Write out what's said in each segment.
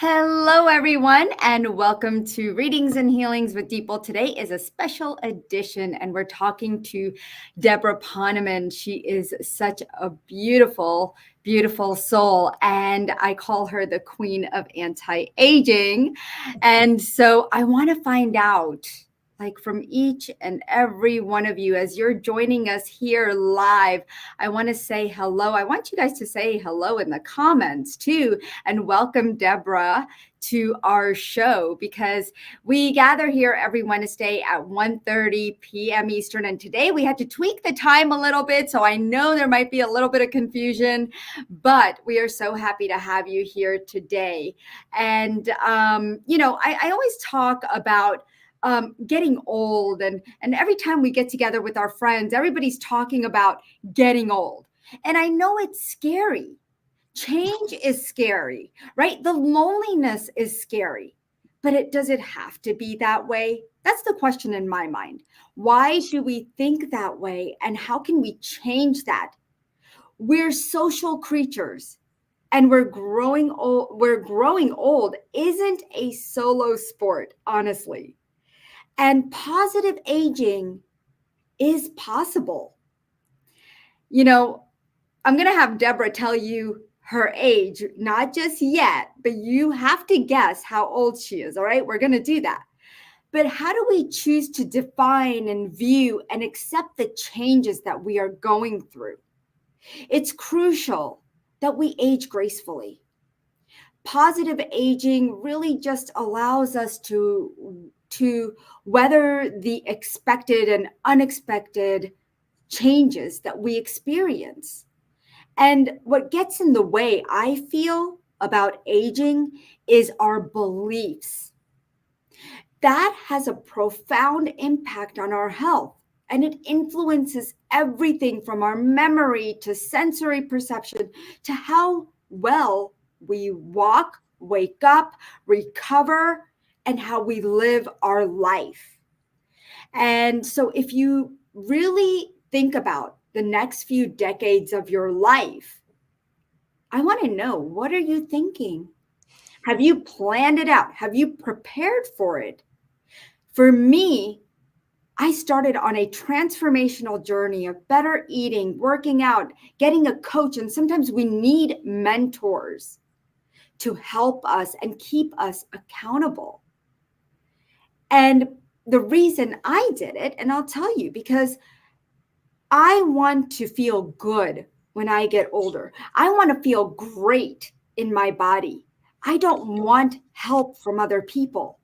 Hello, everyone, and welcome to Readings and Healings with Deeple. Today is a special edition, and we're talking to Debra Poneman. She is such a beautiful, beautiful soul, and I call her the queen of anti-aging. And so I want to find out, like from each and every one of you, as you're joining us here live, I want to say hello. I want you guys to say hello in the comments too, and welcome Debra to our show, because we gather here every Wednesday at 1:30 p.m. Eastern. And today we had to tweak the time a little bit, so I know there might be a little bit of confusion, but we are so happy to have you here today. And, I always talk about getting old, and every time we get together with our friends, everybody's talking about getting old. And I know it's scary. Change is scary, right? The loneliness is scary, but does it have to be that way? That's the question in my mind. Why do we think that way, and how can we change that? We're social creatures, and we're growing old. Growing old isn't a solo sport, honestly. And positive aging is possible. I'm going to have Debra tell you her age, not just yet, but you have to guess how old she is. All right, we're going to do that. But how do we choose to define and view and accept the changes that we are going through? It's crucial that we age gracefully. Positive aging really just allows us to weather the expected and unexpected changes that we experience. And what gets in the way, I feel, about aging is our beliefs. That has a profound impact on our health, and it influences everything from our memory to sensory perception to how well we walk, wake up, recover, and how we live our life. And so if you really think about the next few decades of your life, I want to know, what are you thinking? Have you planned it out? Have you prepared for it? For me, I started on a transformational journey of better eating, working out, getting a coach, and sometimes we need mentors to help us and keep us accountable. And the reason I did it, and I'll tell you, because I want to feel good when I get older. I want to feel great in my body. I don't want help from other people.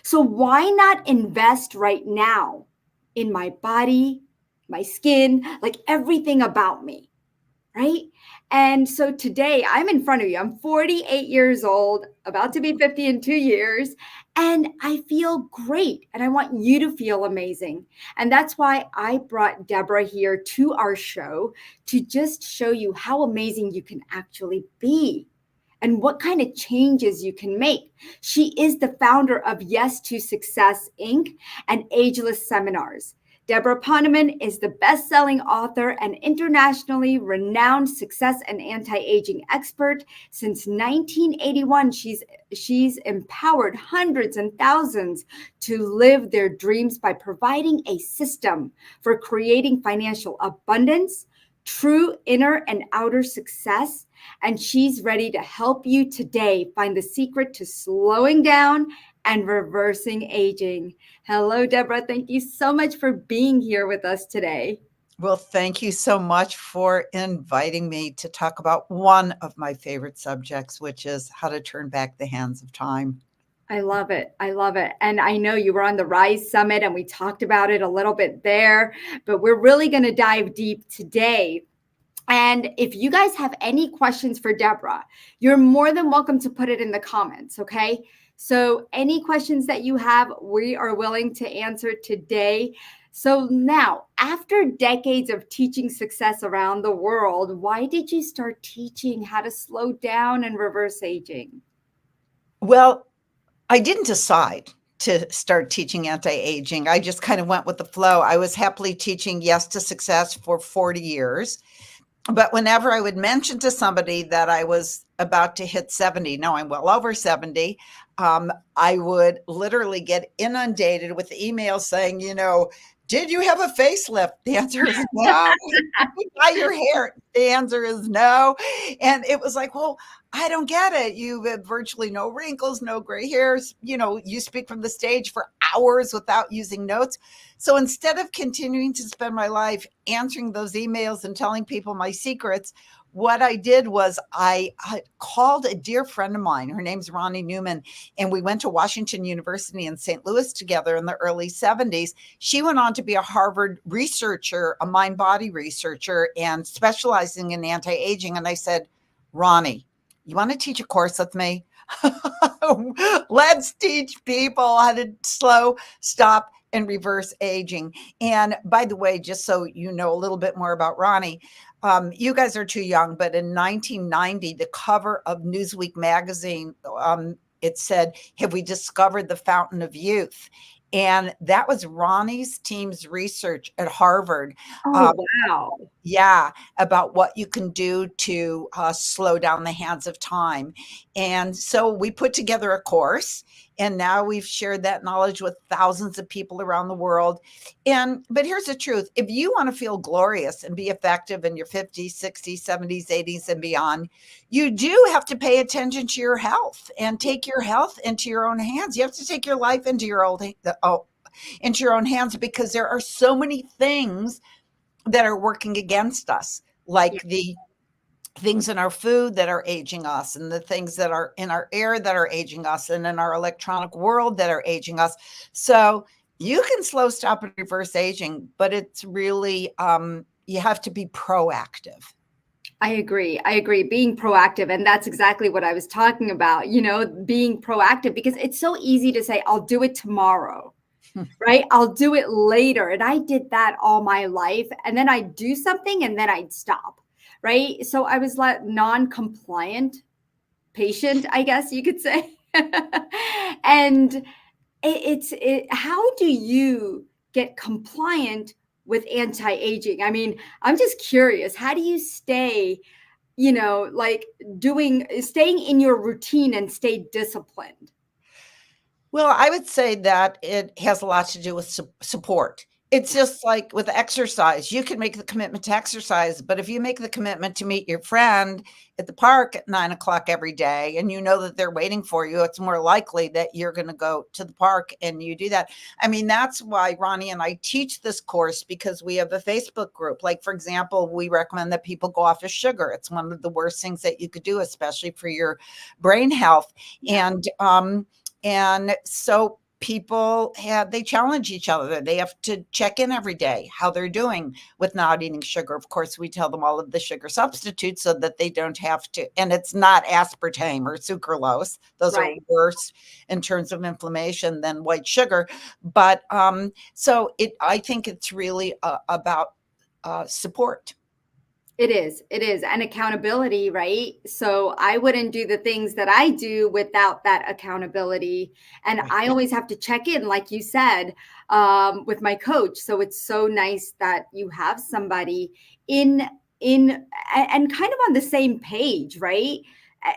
So why not invest right now in my body, my skin, like everything about me, right? And so today I'm in front of you. I'm 48 years old, about to be 50 in 2 years, and I feel great, and I want you to feel amazing. And that's why I brought Debra here to our show, to just show you how amazing you can actually be and what kind of changes you can make. She is the founder of Yes to Success, Inc. and Ageless Seminars. Debra Poneman is the best-selling author and internationally renowned success and anti-aging expert. Since 1981, she's empowered hundreds and thousands to live their dreams by providing a system for creating financial abundance, true inner and outer success. And she's ready to help you today find the secret to slowing down and reversing aging. Hello, Debra. Thank you so much for being here with us today. Well, thank you so much for inviting me to talk about one of my favorite subjects, which is how to turn back the hands of time. I love it. I love it. And I know you were on the Rise Summit and we talked about it a little bit there, but we're really going to dive deep today. And if you guys have any questions for Debra, you're more than welcome to put it in the comments, okay? So any questions that you have, we are willing to answer today. So now, after decades of teaching success around the world, why did you start teaching how to slow down and reverse aging? Well, I didn't decide to start teaching anti-aging. I just kind of went with the flow. I was happily teaching Yes to Success for 40 years. But whenever I would mention to somebody that I was about to hit 70, no, I'm well over 70, I would literally get inundated with emails saying, did you have a facelift? The answer is no. Did you dye your hair? The answer is no. And it was like, well, I don't get it. You have virtually no wrinkles, no gray hairs. You speak from the stage for hours without using notes. So instead of continuing to spend my life answering those emails and telling people my secrets, what I did was I called a dear friend of mine. Her name's Ronnie Newman, and we went to Washington University in St. Louis together in the early 70s. She went on to be a Harvard researcher, a mind body researcher, and specializing in anti aging. And I said, Ronnie, you want to teach a course with me? Let's teach people how to slow, stop, and reverse aging. And by the way, just so you know a little bit more about Ronnie, you guys are too young, but in 1990, the cover of Newsweek magazine, it said, have we discovered the fountain of youth? And that was Ronnie's team's research at Harvard. Oh, Um, wow. yeah, about what you can do to slow down the hands of time. And so we put together a course, and now we've shared that knowledge with thousands of people around the world. But here's the truth: if you want to feel glorious and be effective in your 50s, 60s, 70s, 80s, and beyond, you do have to pay attention to your health and take your health into your own hands. You have to take your life into your own hands, because there are so many things that are working against us, Yeah. like the things in our food that are aging us, and the things that are in our air that are aging us, and in our electronic world that are aging us. So you can slow, stop, and reverse aging, but it's really, you have to be proactive. I agree. I agree. Being proactive. And that's exactly what I was talking about, being proactive, because it's so easy to say, I'll do it tomorrow, right? I'll do it later. And I did that all my life. And then I'd do something and then I'd stop, right? So I was like non-compliant patient, I guess you could say. And how do you get compliant with anti-aging? I mean, I'm just curious, how do you stay, like staying in your routine and stay disciplined? Well, I would say that it has a lot to do with support. It's just like with exercise. You can make the commitment to exercise, but if you make the commitment to meet your friend at the park at 9 o'clock every day, and you know that they're waiting for you, it's more likely that you're going to go to the park and you do that. I mean, that's why Ronnie and I teach this course, because we have a Facebook group. Like, for example, we recommend that people go off of sugar. It's one of the worst things that you could do, especially for your brain health. Yeah. And so they challenge each other. They have to check in every day how they're doing with not eating sugar. Of course, we tell them all of the sugar substitutes so that they don't have to. And it's not aspartame or sucralose. Those are Right. worse in terms of inflammation than white sugar. But I think it's really about support. It is. It is. And accountability, right? So I wouldn't do the things that I do without that accountability. And Right. I always have to check in, like you said, with my coach. So it's so nice that you have somebody in and kind of on the same page, right?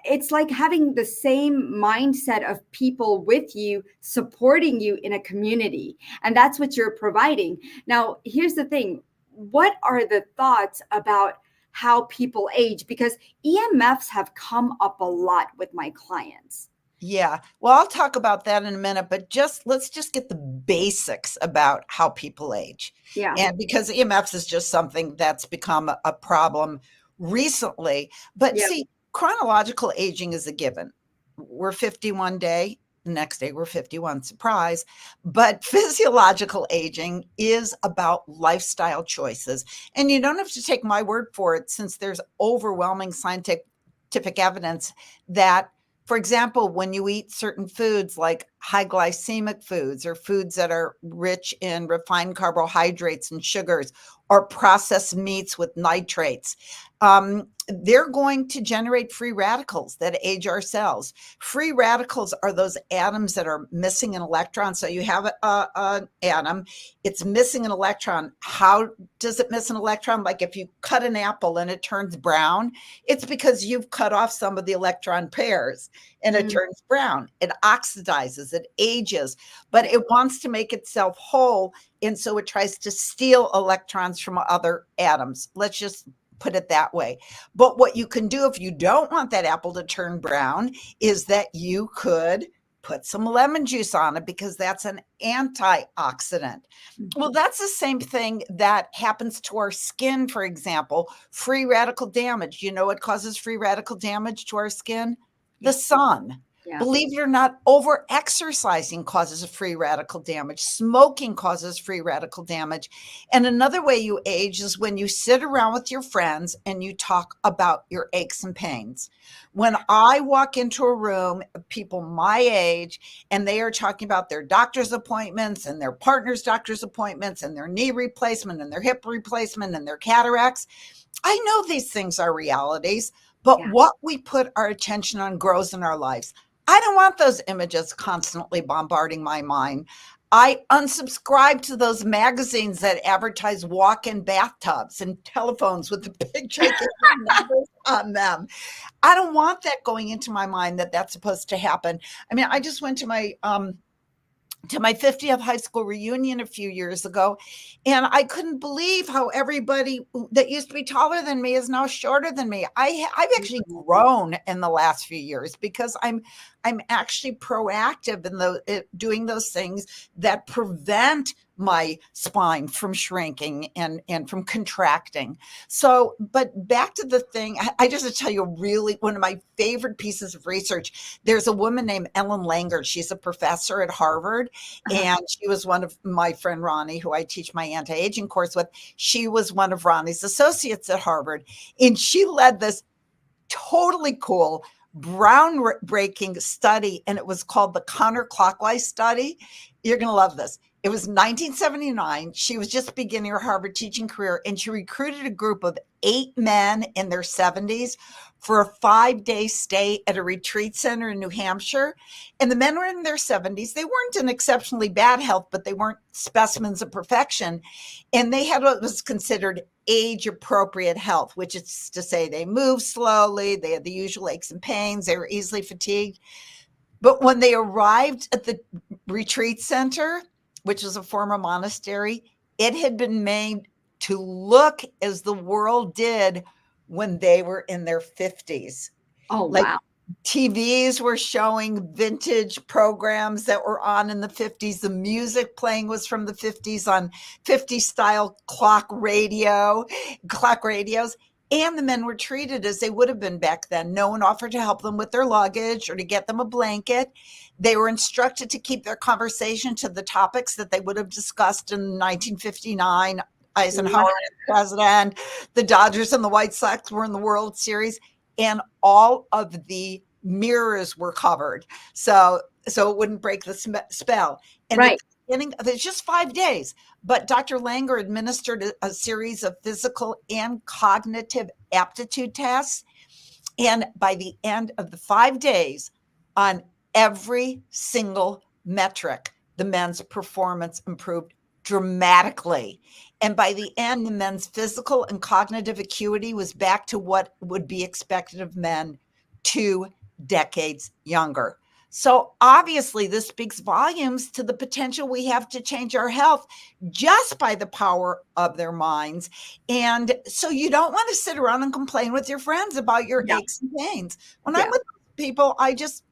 It's like having the same mindset of people with you, supporting you in a community. And that's what you're providing. Now, here's the thing. What are the thoughts about how people age? Because EMFs have come up a lot with my clients. Yeah. Well, I'll talk about that in a minute, but let's just get the basics about how people age. Yeah. And because EMFs is just something that's become a problem recently. But Yeah. see, chronological aging is a given. We're 51 day, the next day we're 51, surprise. But physiological aging is about lifestyle choices. And you don't have to take my word for it, since there's overwhelming scientific evidence that, for example, when you eat certain foods like high glycemic foods, or foods that are rich in refined carbohydrates and sugars, or processed meats with nitrates, they're going to generate free radicals that age our cells. Free radicals are those atoms that are missing an electron. So you have an atom, it's missing an electron. How does it miss an electron? Like if you cut an apple and it turns brown, it's because you've cut off some of the electron pairs and it turns brown. It oxidizes, it ages, but it wants to make itself whole. And so it tries to steal electrons from other atoms. Let's just put it that way. But what you can do if you don't want that apple to turn brown is that you could put some lemon juice on it, because that's an antioxidant. Well, that's the same thing that happens to our skin, for example. Free radical damage. You know what causes free radical damage to our skin? The sun. Yeah. Believe it or not, over exercising causes free radical damage. Smoking causes free radical damage. And another way you age is when you sit around with your friends and you talk about your aches and pains. When I walk into a room of people my age and they are talking about their doctor's appointments and their partner's doctor's appointments and their knee replacement and their hip replacement and their cataracts, I know these things are realities, but what we put our attention on grows in our lives. I don't want those images constantly bombarding my mind. I unsubscribe to those magazines that advertise walk-in bathtubs and telephones with the big gigantic numbers on them. I don't want that going into my mind that that's supposed to happen. I mean, I just went to my 50th high school reunion a few years ago, and I couldn't believe how everybody that used to be taller than me is now shorter than me. I've actually grown in the last few years because I'm actually proactive in doing those things that prevent my spine from shrinking and from contracting. So, but back to the thing, I just to tell you really one of my favorite pieces of research. There's a woman named Ellen Langer. She's a professor at Harvard, and she was one of my friend Ronnie, who I teach my anti-aging course with. She was one of Ronnie's associates at Harvard, and she led this totally cool groundbreaking study, and it was called the counterclockwise study. You're going to love this. It was 1979. She was just beginning her Harvard teaching career, and she recruited a group of 8 men in their 70s for a 5-day stay at a retreat center in New Hampshire. And the men were in their 70s. They weren't in exceptionally bad health, but they weren't specimens of perfection. And they had what was considered age-appropriate health, which is to say they moved slowly, they had the usual aches and pains, they were easily fatigued. But when they arrived at the retreat center, which was a former monastery, it had been made to look as the world did when they were in their 50s. Oh, like, wow. TVs were showing vintage programs that were on in the 50s. The music playing was from the 50s on 50 style clock radios. And the men were treated as they would have been back then. No one offered to help them with their luggage or to get them a blanket. They were instructed to keep their conversation to the topics that they would have discussed in 1959. Eisenhower was president, the Dodgers and the White Sox were in the World Series, and all of the mirrors were covered. So it wouldn't break the spell. And right. It's just 5 days, but Dr. Langer administered a series of physical and cognitive aptitude tests. And by the end of the 5 days, on every single metric, the men's performance improved dramatically. And by the end, the men's physical and cognitive acuity was back to what would be expected of men 2 decades younger. So obviously, this speaks volumes to the potential we have to change our health just by the power of their minds. And so you don't want to sit around and complain with your friends about your aches and pains. When I'm with people, I just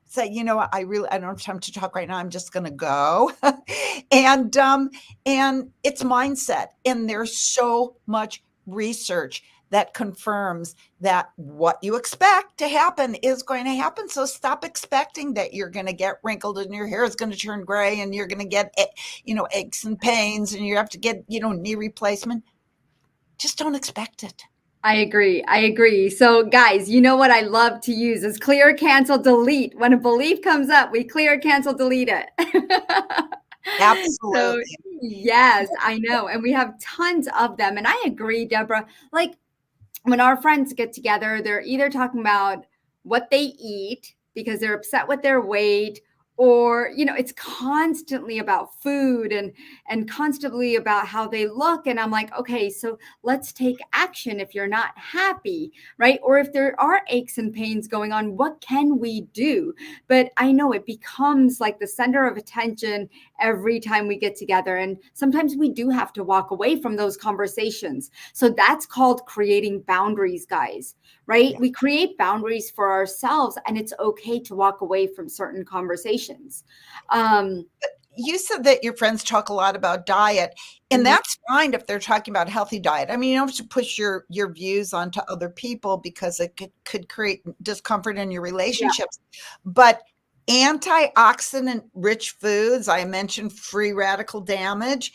say, you know what, I don't have time to talk right now. I'm just going to go. and it's mindset. And there's so much research that confirms that what you expect to happen is going to happen. So stop expecting that you're going to get wrinkled and your hair is going to turn gray and you're going to get, aches and pains and you have to get, knee replacement. Just don't expect it. I agree. So guys, you know what I love to use is clear, cancel, delete. When a belief comes up, we clear, cancel, delete it. So, Absolutely. yes, I know. And we have tons of them. And I agree, Deborah. Like, when our friends get together, they're either talking about what they eat because they're upset with their weight, or it's constantly about food and constantly about how they look. And I'm like, okay, so let's take action. If you're not happy, right, or if there are aches and pains going on, what can we do? But I know it becomes like the center of attention every time we get together, and sometimes we do have to walk away from those conversations. So that's called creating boundaries, guys, right? Yeah. We create boundaries for ourselves, and it's okay to walk away from certain conversations. Um, You said that your friends talk a lot about diet, and mhm, that's fine if they're talking about healthy diet. I mean, you don't have to push your views onto other people because it could create discomfort in your yeah, relationships. But antioxidant rich foods, I mentioned free radical damage.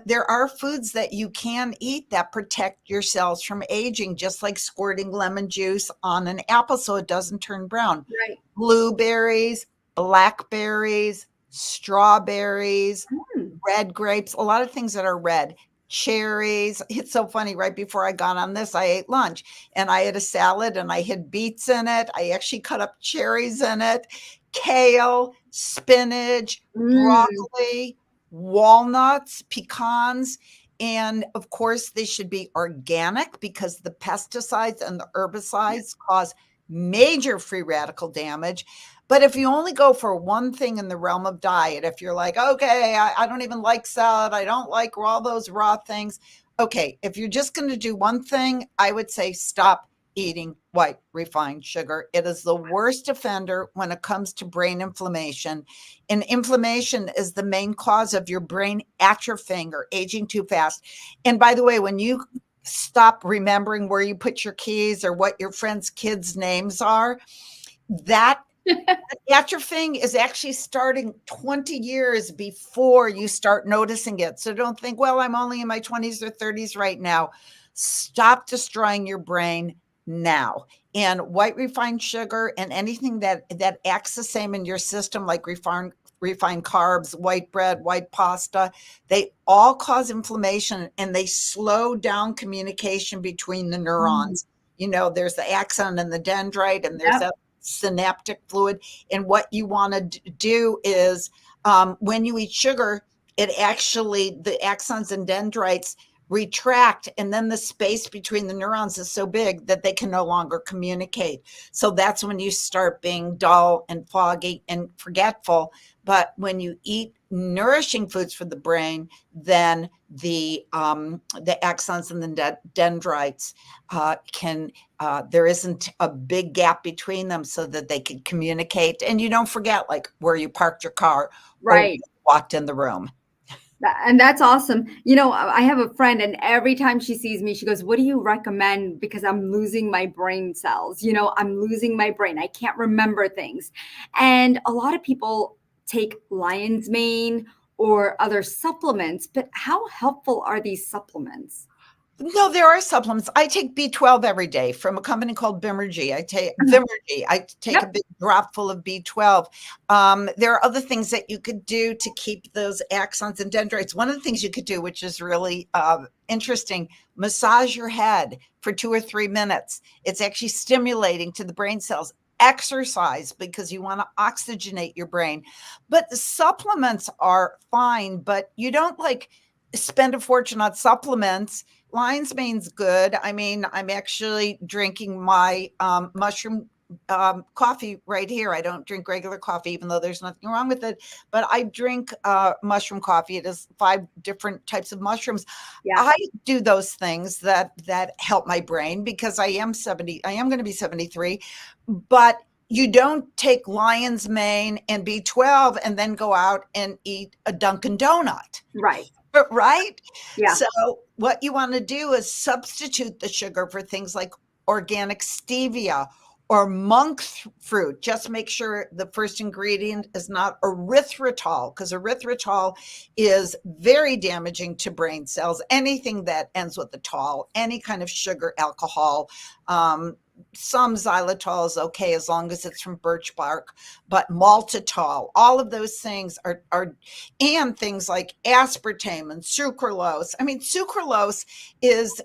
There are foods that you can eat that protect your cells from aging, just like squirting lemon juice on an apple so it doesn't turn brown. right. Blueberries, blackberries, strawberries, Mm, red grapes, a lot of things that are red. Cherries. It's so funny. Right before I got on this, I ate lunch and I had a salad and I had beets in it. I actually cut up cherries in it, kale, spinach, mm, broccoli, walnuts, pecans. And of course, they should be organic because the pesticides and the herbicides cause major free radical damage. But if you only go for one thing in the realm of diet, if you're like, okay, I don't even like salad, I don't like all those raw things. Okay, if you're just going to do one thing, I would say stop eating white refined sugar. It is the worst offender when it comes to brain inflammation. And inflammation is the main cause of your brain atrophying or aging too fast. And by the way, when you stop remembering where you put your keys or what your friends' kids' names are, that atrophying is actually starting 20 years before you start noticing it. So don't think, well, I'm only in my 20s or 30s right now. Stop destroying your brain now. And white refined sugar and anything that acts the same in your system, like refined carbs, white bread, white pasta, they all cause inflammation and they slow down communication between the mm, neurons. There's the axon and the dendrite, and there's yep. that synaptic fluid. And what you want to do is when you eat sugar, it actually, the axons and dendrites retract, and then the space between the neurons is so big that they can no longer communicate. So that's when you start being dull and foggy and forgetful. But when you eat nourishing foods for the brain, then the axons and the dendrites can there isn't a big gap between them so that they can communicate, and you don't forget like where you parked your car or Right. walked in the room. And that's awesome. I have a friend, and every time she sees me, she goes, "What do you recommend? Because I'm losing my brain cells. I'm losing my brain. I can't remember things." And a lot of people take lion's mane or other supplements, but how helpful are these supplements? No, there are supplements. I take B12 every day from a company called Bimergy. I take a Yep. big drop full of B12. There are other things that you could do to keep those axons and dendrites. One of the things you could do, which is really interesting, massage your head for 2 or 3 minutes. It's actually stimulating to the brain cells. Exercise because you want to oxygenate your brain. But the supplements are fine, but you don't like spend a fortune on supplements. Lion's mane's good. I mean, I'm actually drinking my mushroom coffee right here. I don't drink regular coffee, even though there's nothing wrong with it. But I drink mushroom coffee. It is 5 different types of mushrooms. Yeah. I do those things that help my brain because I am 70. I am going to be 73, but you don't take lion's mane and B12 and then go out and eat a Dunkin' Donut. Right. Right? Yeah. So what you want to do is substitute the sugar for things like organic stevia or monk fruit. Just make sure the first ingredient is not erythritol, because erythritol is very damaging to brain cells. Anything that ends with a tol, any kind of sugar, alcohol, some xylitol is okay as long as it's from birch bark, but maltitol, all of those things are, and things like aspartame and sucralose. I mean, sucralose is,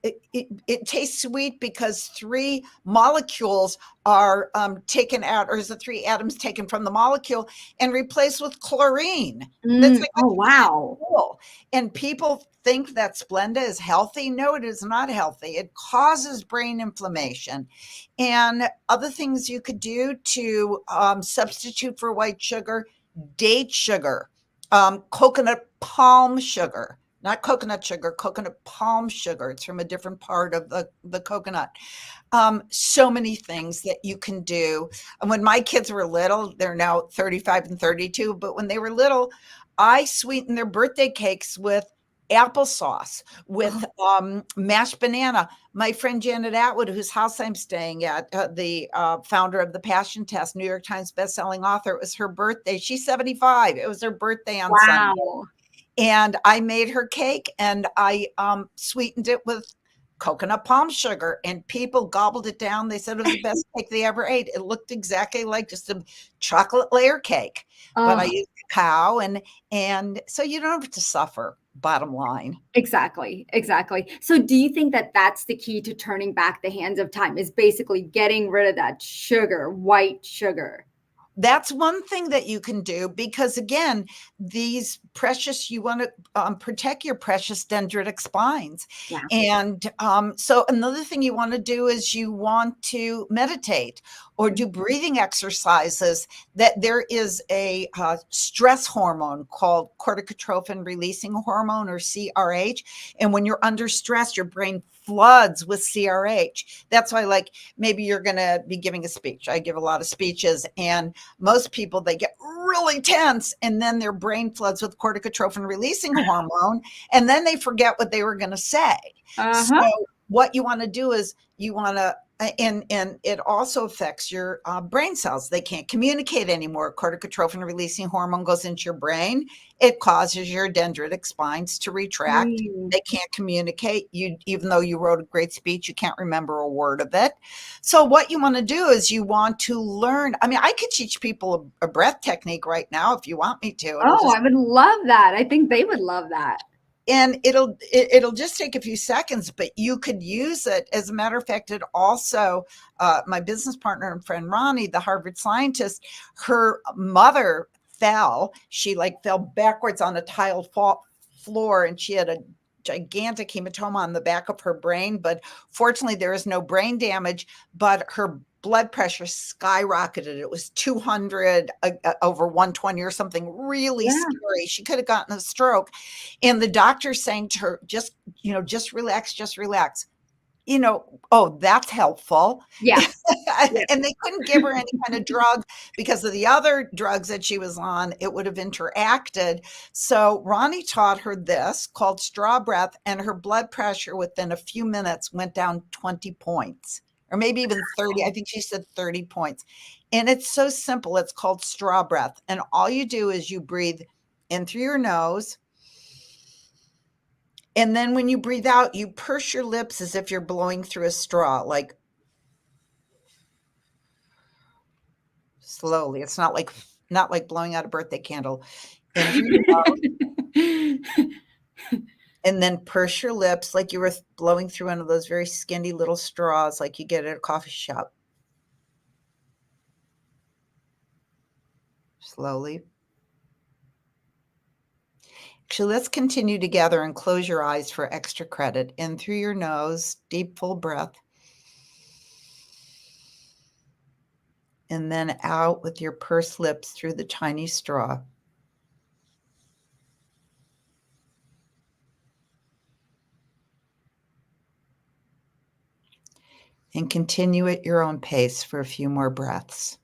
it tastes sweet because three molecules are taken out, or is the three atoms taken from the molecule and replaced with chlorine. That's like, Oh, wow. cool. And people think that Splenda is healthy. No, it is not healthy. It causes brain inflammation. And other things you could do to substitute for white sugar: date sugar, coconut palm sugar, not coconut sugar, coconut palm sugar. It's from a different part of the coconut. So many things that you can do. And when my kids were little, they're now 35 and 32, but when they were little, I sweetened their birthday cakes with applesauce, with mashed banana. My friend Janet Atwood, whose house I'm staying at, the founder of the Passion Test, New York Times bestselling author, it was her birthday. She's 75. It was her birthday on Sunday. Wow. And I made her cake, and I sweetened it with coconut palm sugar, and people gobbled it down. They said it was the best cake they ever ate. It looked exactly like just a chocolate layer cake, but I Oh, used cacao, and so you don't have to suffer, bottom line. exactly. Exactly. So do you think that that's the key to turning back the hands of time, is basically getting rid of that sugar, white sugar? That's one thing that you can do, because again, these precious, you want to protect your precious dendritic spines. Yeah. And so another thing you want to do is you want to meditate or do breathing exercises. That there is a stress hormone called corticotrophin releasing hormone, or CRH. And when you're under stress, your brain floods with CRH. That's why, like, maybe you're going to be giving a speech. I give a lot of speeches, and most people, they get really tense, and then their brain floods with corticotrophin releasing hormone, and then they forget what they were going to say. So Uh-huh. what you want to do is you want to, and it also affects your brain cells. They can't communicate anymore. Corticotrophin releasing hormone goes into your brain. It causes your dendritic spines to retract. Mm. They can't communicate. You, even though you wrote a great speech, you can't remember a word of it. So what you want to do is you want to learn. I mean, I could teach people a breath technique right now if you want me to. It'll Oh, just, I would love that. I think they would love that. and it'll just take a few seconds, but you could use it. As a matter of fact, it also, my business partner and friend Ronnie, the Harvard scientist, her mother fell. She like fell backwards on a tiled floor, and she had a gigantic hematoma on the back of her brain. But fortunately, there is no brain damage, but her blood pressure skyrocketed. It was 200 over 120 or something, really Yeah. scary. She could have gotten a stroke. And the doctor saying to her, just, just relax, just relax. Oh, that's helpful. Yes. Yeah. And they couldn't give her any kind of drug because of the other drugs that she was on. It would have interacted. So Ronnie taught her this called straw breath, and her blood pressure within a few minutes went down 20 points, or maybe even 30. I think she said 30 points. And it's so simple. It's called straw breath. And all you do is you breathe in through your nose. And then when you breathe out, you purse your lips as if you're blowing through a straw, like slowly. It's not like blowing out a birthday candle. In through your mouth, and then purse your lips like you were blowing through one of those very skinny little straws like you get at a coffee shop. Slowly. Actually, let's continue together and close your eyes for extra credit. In through your nose, deep, full breath. And then out with your pursed lips through the tiny straw. And continue at your own pace for a few more breaths.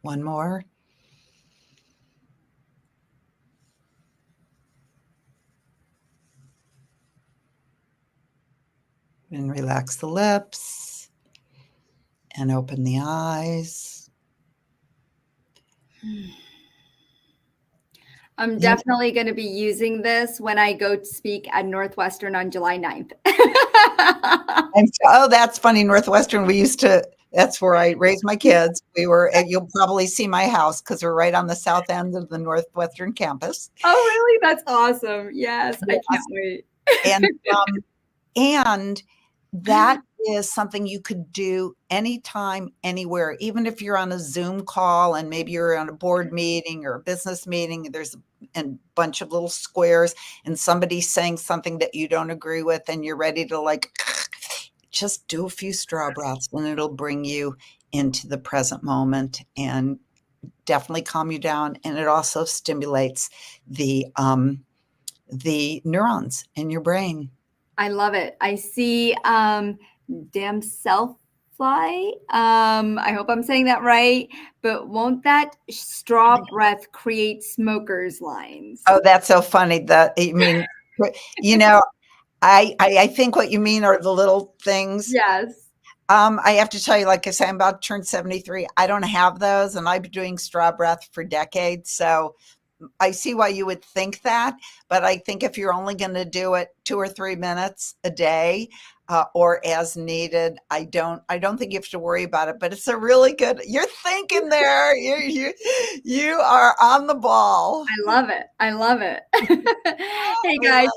One more. And relax the lips and open the eyes. I'm definitely going to be using this when I go to speak at Northwestern on July 9th. Oh, that's funny. Northwestern, that's where I raised my kids. You'll probably see my house because we're right on the south end of the Northwestern campus. Oh, really? That's awesome. Yes, I can't wait. And and that is something you could do anytime, anywhere, even if you're on a Zoom call and maybe you're on a board meeting or a business meeting, there's a bunch of little squares and somebody's saying something that you don't agree with and you're ready to just do a few straw breaths and it'll bring you into the present moment and definitely calm you down. And it also stimulates the neurons in your brain. I love it. I see damn self fly. I hope I'm saying that right. But won't that straw breath create smokers' lines? Oh, that's so funny. I think what you mean are the little things. Yes. I have to tell you, like I say, I'm about to turn 73. I don't have those, and I've been doing straw breath for decades. So I see why you would think that, but I think if you're only going to do it 2 or 3 minutes a day, or as needed, I don't think you have to worry about it. But it's a really good. You're thinking there. You are on the ball. I love it. I love it. Hey guys,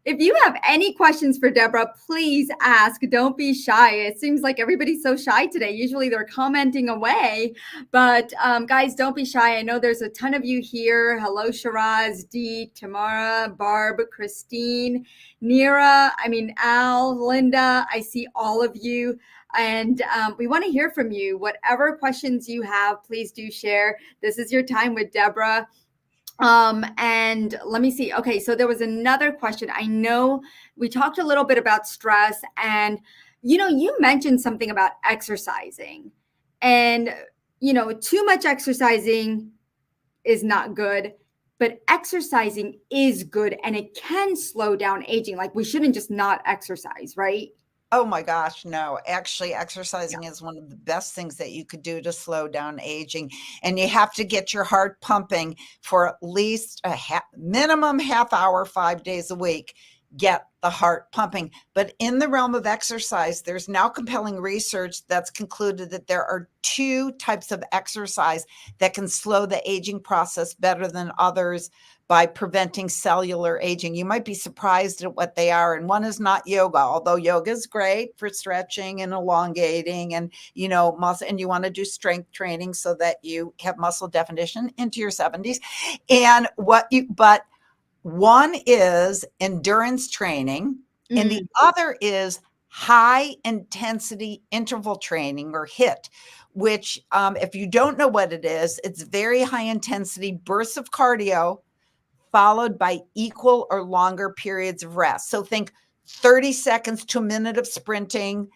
if you have any questions for Debra, please ask. Don't be shy. It seems like everybody's so shy today. Usually they're commenting away, but guys, don't be shy. I know there's a ton of you here. Hello, Shiraz, Dee, Tamara, Barb, Christine, Nira, Al, Linda. I see all of you. And we want to hear from you. Whatever questions you have, please do share. This is your time with Debra. And let me see. Okay, so there was another question. I know we talked a little bit about stress, and you mentioned something about exercising, and too much exercising is not good, but exercising is good, and it can slow down aging. Like, we shouldn't just not exercise, right? Oh my gosh, no. Actually, exercising is one of the best things that you could do to slow down aging. And you have to get your heart pumping for at least minimum half hour, 5 days a week. Get the heart pumping. But in the realm of exercise, there's now compelling research that's concluded that there are 2 types of exercise that can slow the aging process better than others by preventing cellular aging. You might be surprised at what they are. And one is not yoga, although yoga is great for stretching and elongating and, muscle, and you want to do strength training so that you have muscle definition into your 70s. But one is endurance training, and the other is high intensity interval training, or HIIT, which if you don't know what it is, it's very high intensity bursts of cardio followed by equal or longer periods of rest. So think 30 seconds to a minute of sprinting,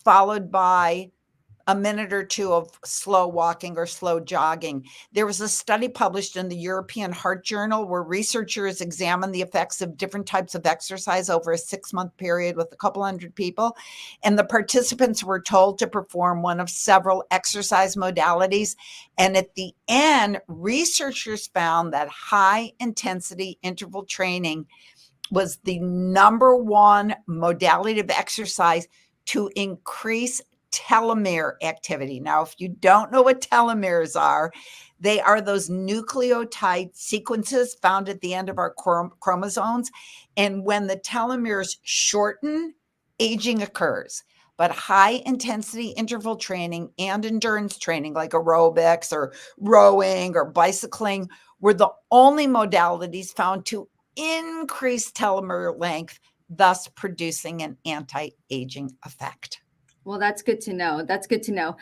followed by a minute or 2 of slow walking or slow jogging. There was a study published in the European Heart Journal where researchers examined the effects of different types of exercise over a 6-month period with a couple hundred people. And the participants were told to perform one of several exercise modalities. And at the end, researchers found that high intensity interval training was the number one modality of exercise to increase telomere activity. Now, if you don't know what telomeres are, they are those nucleotide sequences found at the end of our chromosomes. And when the telomeres shorten, aging occurs. But high intensity interval training and endurance training, like aerobics or rowing or bicycling, were the only modalities found to increase telomere length, thus producing an anti-aging effect. Well, that's good to know. That's good to know.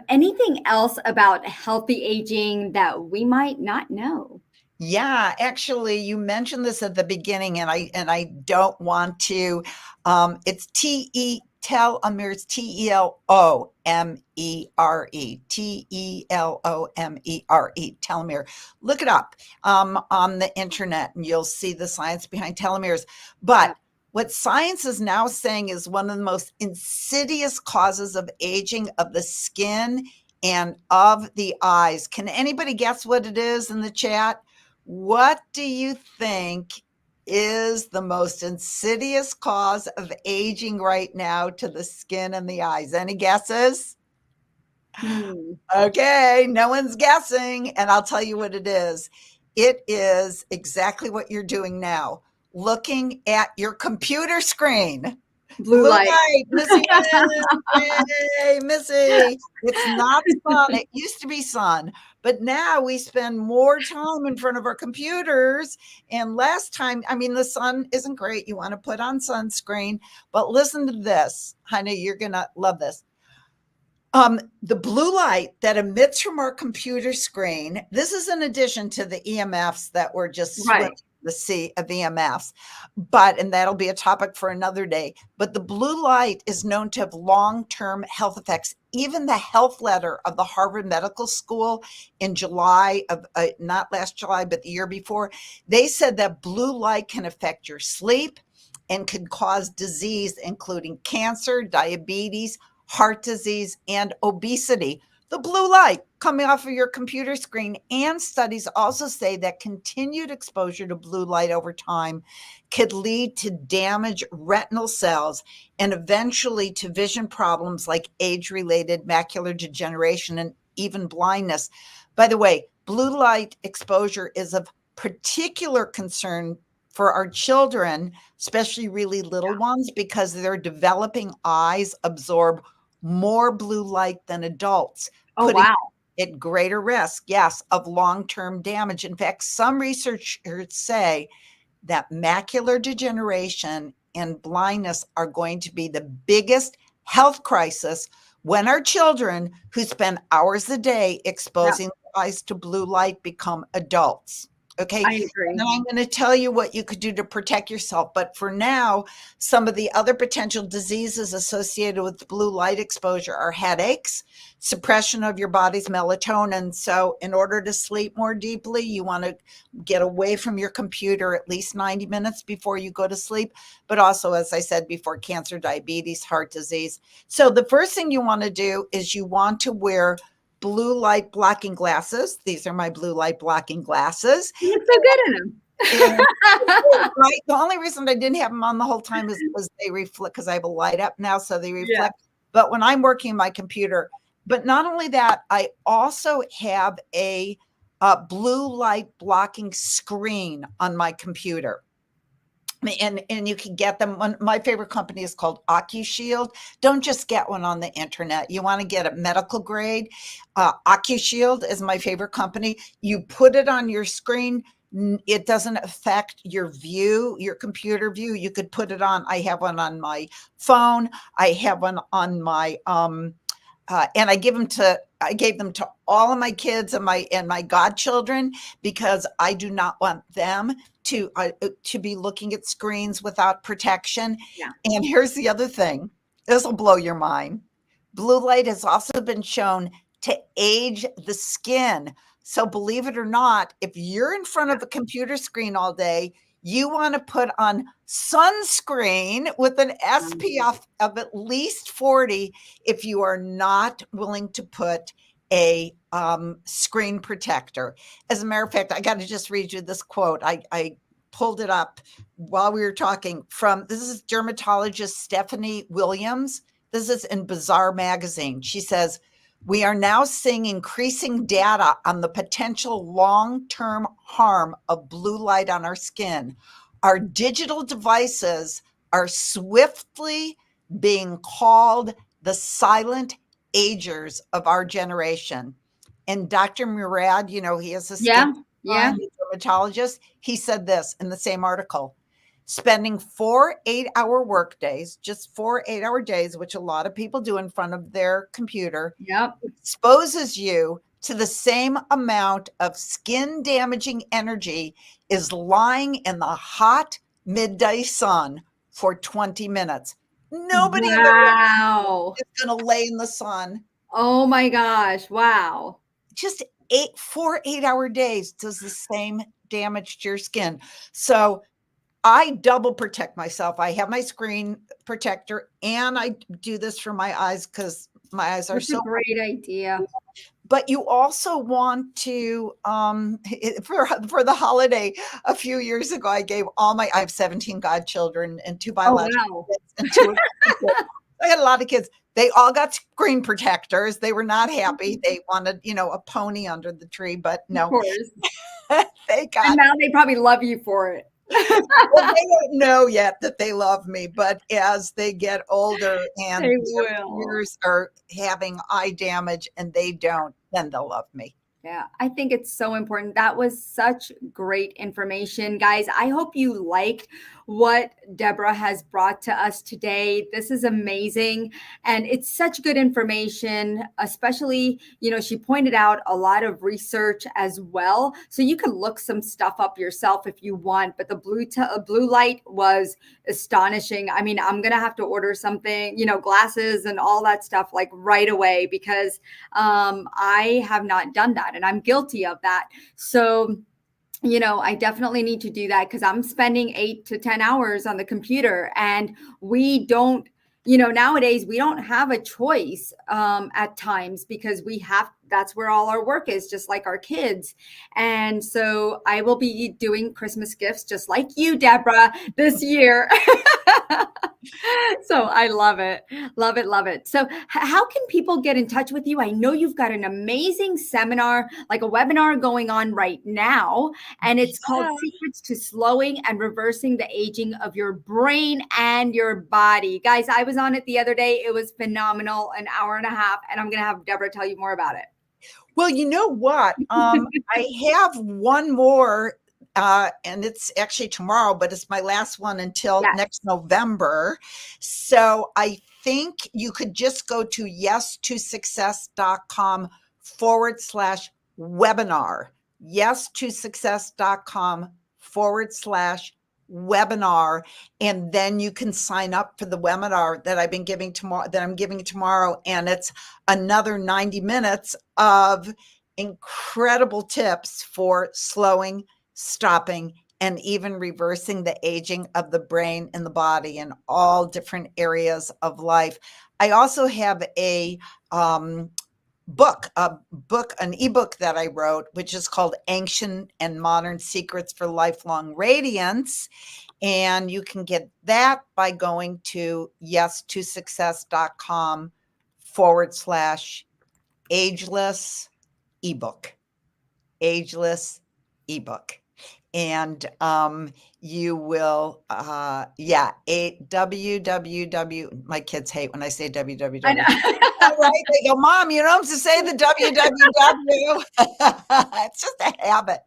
Anything else about healthy aging that we might not know? Yeah, actually, you mentioned this at the beginning, and I don't want to. It's telomeres, Telomere, Telomere, telomere. Look it up on the internet and you'll see the science behind telomeres. But what science is now saying is one of the most insidious causes of aging of the skin and of the eyes. Can anybody guess what it is in the chat? What do you think is the most insidious cause of aging right now to the skin and the eyes? Any guesses? Okay, no one's guessing, and I'll tell you what it is. It is exactly what you're doing now, looking at your computer screen. Blue light. Missy wins. Yay, Missy. It's not sun. It used to be sun, but now we spend more time in front of our computers. And last time, I mean, the sun isn't great. You want to put on sunscreen, but listen to this. Honey, you're going to love this. The blue light that emits from our computer screen, this is in addition to the EMFs that were just swimming the sea of EMFs, and that'll be a topic for another day. But the blue light is known to have long-term health effects. Even the health letter of the Harvard Medical School in July of, not last July, but the year before, they said that blue light can affect your sleep and can cause disease, including cancer, diabetes, heart disease, and obesity. The blue light coming off of your computer screen, and studies also say that continued exposure to blue light over time could lead to damaged retinal cells and eventually to vision problems like age-related macular degeneration and even blindness. By the way, blue light exposure is of particular concern for our children, especially really little ones, because their developing eyes absorb more blue light than adults, putting at greater risk, of long-term damage. In fact, some researchers say that macular degeneration and blindness are going to be the biggest health crisis when our children who spend hours a day exposing their eyes to blue light become adults. Okay. I agree. And I'm going to tell you what you could do to protect yourself. But for now, some of the other potential diseases associated with blue light exposure are headaches, suppression of your body's melatonin. So in order to sleep more deeply, you want to get away from your computer at least 90 minutes before you go to sleep. But also, as I said before, cancer, diabetes, heart disease. So the first thing you want to do is you want to wear blue light blocking glasses. These are my blue light blocking glasses. You look so good in them. Right. The only reason I didn't have them on the whole time is because they reflect, because I have a light up now, so they reflect. But when I'm working on my computer, but not only that, I also have a blue light blocking screen on my computer. And you can get them. My favorite company is called OcuShield. Don't just get one on the internet. You want to get a medical grade. OcuShield is my favorite company. You put it on your screen. It doesn't affect your view, your computer view. You could put it on. I have one on my phone. I have one on my and I gave them to all of my kids and my godchildren, because I do not want them to be looking at screens without protection. And here's the other thing. This will blow your mind. Blue light has also been shown to age the skin. So believe it or not, if you're in front of a computer screen all day, you want to put on sunscreen with an SPF of at least 40 if you are not willing to put a screen protector. As a matter of fact, I got to just read you this quote. I pulled it up while we were talking from, this is dermatologist Stephanie Williams. This is in Bazaar magazine. She says, "We are now seeing increasing data on the potential long-term harm of blue light on our skin. Our digital devices are swiftly being called the silent agers of our generation." And Dr. Murad, he is a dermatologist. He said this in the same article: spending 4 8-hour work days, just 4 8-hour days, which a lot of people do in front of their computer, exposes you to the same amount of skin damaging energy as lying in the hot midday sun for 20 minutes. Nobody in their Wow. is going to lay in the sun. Oh my gosh. Wow. Just 8 hour days does the same damage to your skin. So I double protect myself. I have my screen protector and I do this for my eyes because my eyes are That's a so. great idea. But you also want to for the holiday a few years ago, I have 17 godchildren and 2 Oh, biological wow. kids and 2 I had a lot of kids. They all got screen protectors. They were not happy. They wanted, a pony under the tree, but Of no, course. they And got. now they probably love you for it. Well, they don't know yet that they love me, but as they get older and They their will. ears are having eye damage and they don't, then they'll love me. Yeah, I think it's so important. That was such great information, guys. I hope you liked what Debra has brought to us today. This is amazing. And it's such good information, especially, she pointed out a lot of research as well. So you can look some stuff up yourself if you want. But the blue light was astonishing. I mean, I'm going to have to order something, glasses and all that stuff like right away because I have not done that and I'm guilty of that. So, I definitely need to do that because I'm spending 8 to 10 hours on the computer and we don't, nowadays we don't have a choice at times because that's where all our work is, just like our kids. And so I will be doing Christmas gifts just like you, Debra, this year. So I love it. Love it. Love it. So how can people get in touch with you? I know you've got an amazing seminar, like a webinar going on right now, and it's called Yeah. Secrets to Slowing and Reversing the Aging of Your Brain and Your Body. Guys, I was on it the other day. It was phenomenal, an hour and a half, and I'm going to have Debra tell you more about it. Well, you know what? I have one more, and it's actually tomorrow, but it's my last one until Yes. next November. So I think you could just go to yes2success.com/webinar. yes2success.com/webinar. And then you can sign up for the webinar that I'm giving tomorrow. And it's another 90 minutes of incredible tips for slowing, stopping, and even reversing the aging of the brain and the body in all different areas of life. I also have an ebook that I wrote, which is called Ancient and Modern Secrets for Lifelong Radiance. And you can get that by going to yes2success.com/ageless ebook. Ageless ebook. And you will, www. My kids hate when I say www. I know. Right? They go, Mom, you don't have to say the www. It's just a habit.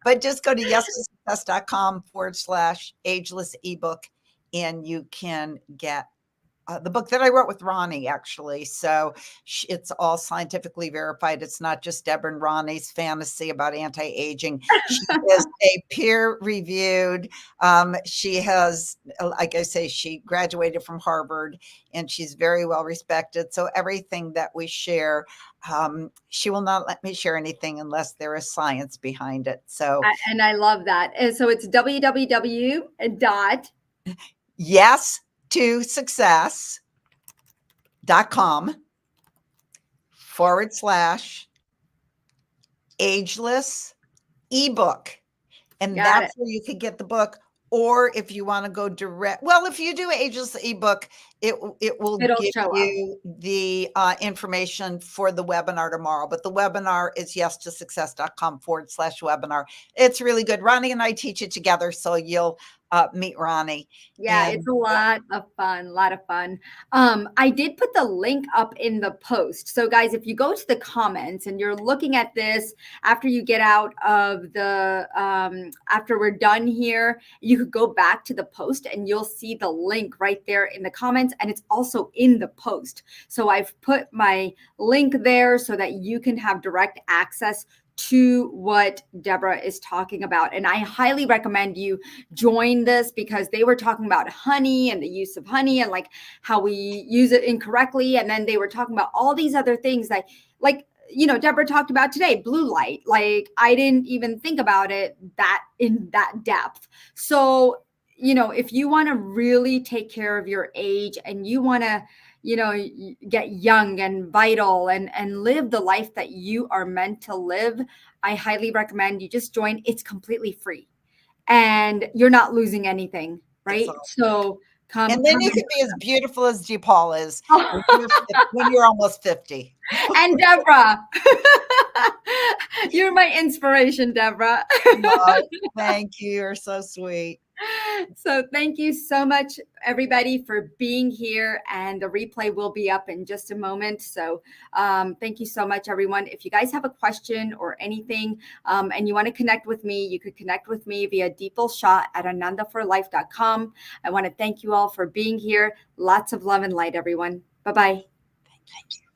But just go to yes2success.com/ageless ebook and you can get the book that I wrote with Ronnie, actually. So it's all scientifically verified. It's not just Debra and Ronnie's fantasy about anti-aging. She is a peer-reviewed. She has, like I say, she graduated from Harvard and she's very well respected. So everything that we share, she will not let me share anything unless there is science behind it. So, And I love that. And so it's www. yes2success.com/ageless ebook. And Got that's it. where you could get the book. Or if you want to go direct, well, if you do Ageless ebook, it will It'll give show up. you the information for the webinar tomorrow. But the webinar is yes2success.com/webinar. It's really good. Ronnie and I teach it together, so you'll meet Ronnie. Yeah, And it's a lot of fun, I did put the link up in the post. So guys, if you go to the comments and you're looking at this after you get out of the, after we're done here, you could go back to the post and you'll see the link right there in the comments. And it's also in the post. So I've put my link there so that you can have direct access to what Debra is talking about. And I highly recommend you join this, because they were talking about honey and the use of honey and like how we use it incorrectly. And then they were talking about all these other things that, like, Debra talked about today, blue light. Like, I didn't even think about it that in that depth. So, if you want to really take care of your age and you want to, get young and vital and live the life that you are meant to live, I highly recommend you just join. It's completely free and you're not losing anything, right? So come. And then you can be as beautiful as DePaul is when you're almost 50. And Debra, you're my inspiration, Debra. Oh, thank you. You're so sweet. So thank you so much, everybody, for being here. And the replay will be up in just a moment. So thank you so much, everyone. If you guys have a question or anything and you want to connect with me, you could connect with me via deepulshot@anandaforlife.com. I want to thank you all for being here. Lots of love and light, everyone. Bye-bye. Thank you.